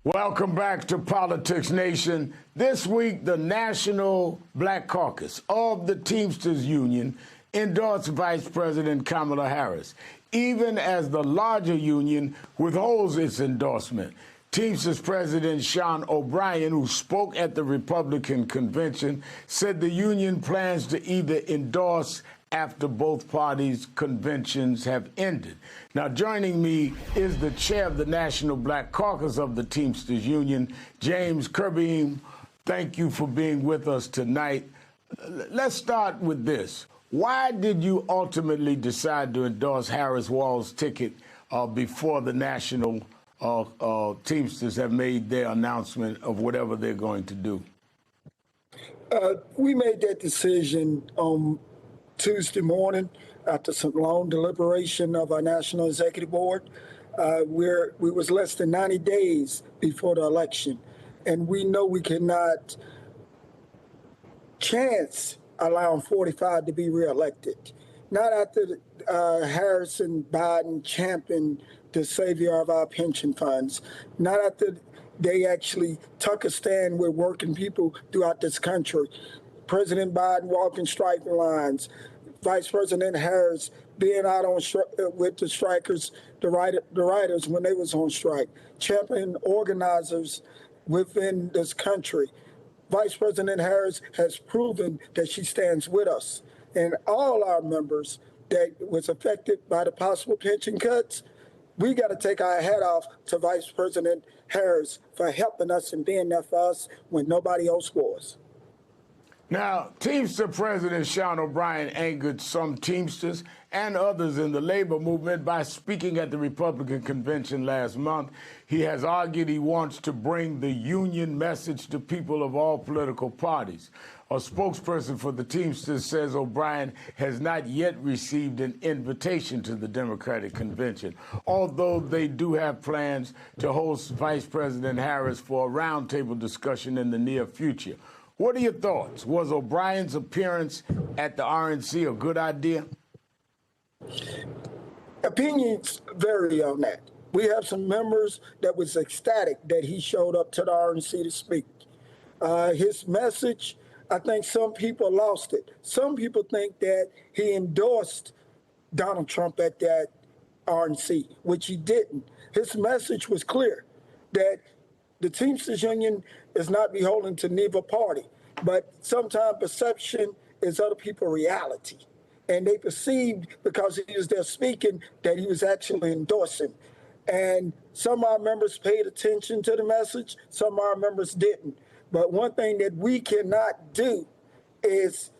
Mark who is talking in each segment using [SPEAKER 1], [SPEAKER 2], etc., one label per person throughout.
[SPEAKER 1] Welcome back to Politics Nation. This week, the National Black Caucus of the Teamsters Union endorsed Vice President Kamala Harris, even as the larger union withholds its endorsement. Teamsters President Sean O'Brien, who spoke at the Republican convention, said the union plans to either endorse after both parties' conventions have ended. Now, joining me is the chair of the National Black Caucus of the Teamsters Union, James Curbeam. Thank you for being with us tonight. Let's start with this. Why did you ultimately decide to endorse Harris Wall's ticket before the National Teamsters have made their announcement of whatever they're going to do?
[SPEAKER 2] We made that decision Tuesday morning after some long deliberation of our National Executive Board. We was less than 90 days before the election, and we know we cannot chance allowing 45 to be reelected. Not after Harris and Biden championed the savior of our pension funds. Not after they actually took a stand with working people throughout this country. President Biden walking striking lines, Vice President Harris being out on with the strikers, the writers when they was on strike, championing organizers within this country. Vice President Harris has proven that she stands with us. And all our members that was affected by the possible pension cuts, we got to take our hat off to Vice President Harris for helping us and being there for us when nobody else was.
[SPEAKER 1] Now, Teamster President Sean O'Brien angered some Teamsters and others in the labor movement by speaking at the Republican convention last month. He has argued he wants to bring the union message to people of all political parties. A spokesperson for the Teamsters says O'Brien has not yet received an invitation to the Democratic convention, although they do have plans to host Vice President Harris for a roundtable discussion in the near future. What are your thoughts? Was O'Brien's appearance at the RNC a good idea?
[SPEAKER 2] Opinions vary on that. We have some members that was ecstatic that he showed up to the RNC to speak. His message, I think some people lost it. Some people think that he endorsed Donald Trump at that RNC, which he didn't. His message was clear that the Teamsters Union is not beholden to neither party, but sometimes perception is other people's reality. And they perceived, because he was there speaking, that he was actually endorsing. And some of our members paid attention to the message, some of our members didn't. But one thing that we cannot do is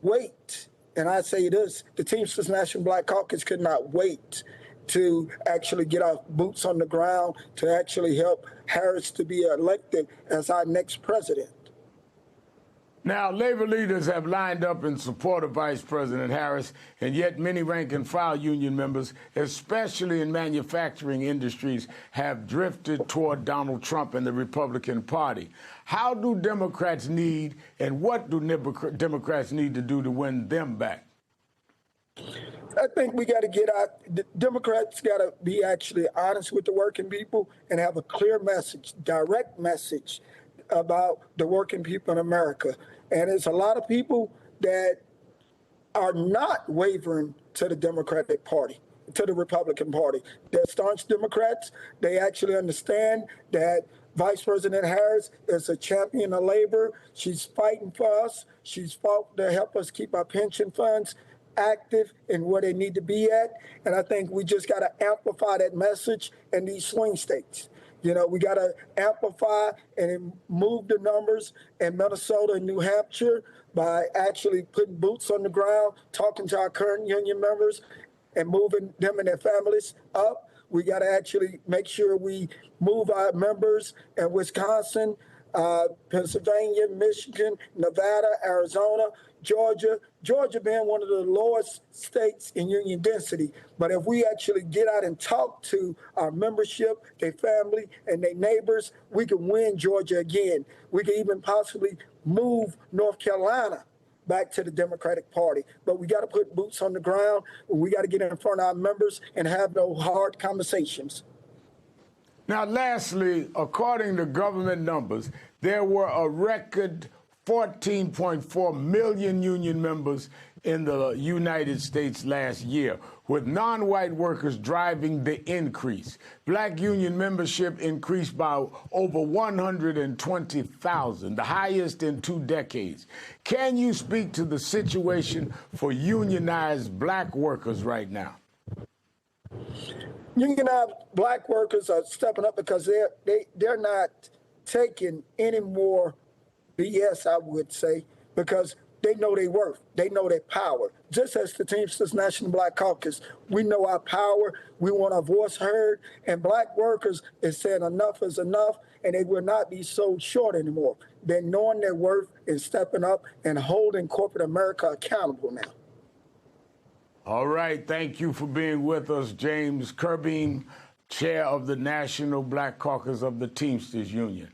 [SPEAKER 2] wait. And I say this, the Teamsters National Black Caucus could not wait to actually get our boots on the ground to actually help Harris to be elected as our next president.
[SPEAKER 1] Now, labor leaders have lined up in support of Vice President Harris, and yet many rank-and-file union members, especially in manufacturing industries, have drifted toward Donald Trump and the Republican Party. How do Democrats need, and what do Democrats need to do to win them back?
[SPEAKER 2] I think we got to get out. The Democrats got to be actually honest with the working people and have a clear message, direct message about the working people in America. And there's a lot of people that are not wavering to the Democratic Party, to the Republican Party. They're staunch Democrats. They actually understand that Vice President Harris is a champion of labor. She's fighting for us. She's fought to help us keep our pension funds active and where they need to be at. And I think we just got to amplify that message in these swing states. You know, we got to amplify and move the numbers in Minnesota and New Hampshire by actually putting boots on the ground, talking to our current union members and moving them and their families up. We got to actually make sure we move our members in Wisconsin, Pennsylvania, Michigan, Nevada, Arizona, Georgia being one of the lowest states in union density. But if we actually get out and talk to our membership, their family, and their neighbors, we can win Georgia again. We can even possibly move North Carolina back to the Democratic Party. But we got to put boots on the ground. We got to get in front of our members and have those hard conversations.
[SPEAKER 1] Now, lastly, according to government numbers, there were a record 14.4 million union members in the United States last year, with non-white workers driving the increase. Black union membership increased by over 120,000, the highest in 2 decades. Can you speak to the situation for unionized black workers right now?
[SPEAKER 2] Unionized black workers are stepping up because they're not taking any more BS, I would say, because they know their worth. They know their power. Just as the Teamsters National Black Caucus, we know our power. We want our voice heard. And black workers is saying enough is enough, and they will not be sold short anymore. They're knowing their worth and stepping up and holding corporate America accountable now.
[SPEAKER 1] All right. Thank you for being with us, James Curbeam, chair of the National Black Caucus of the Teamsters Union.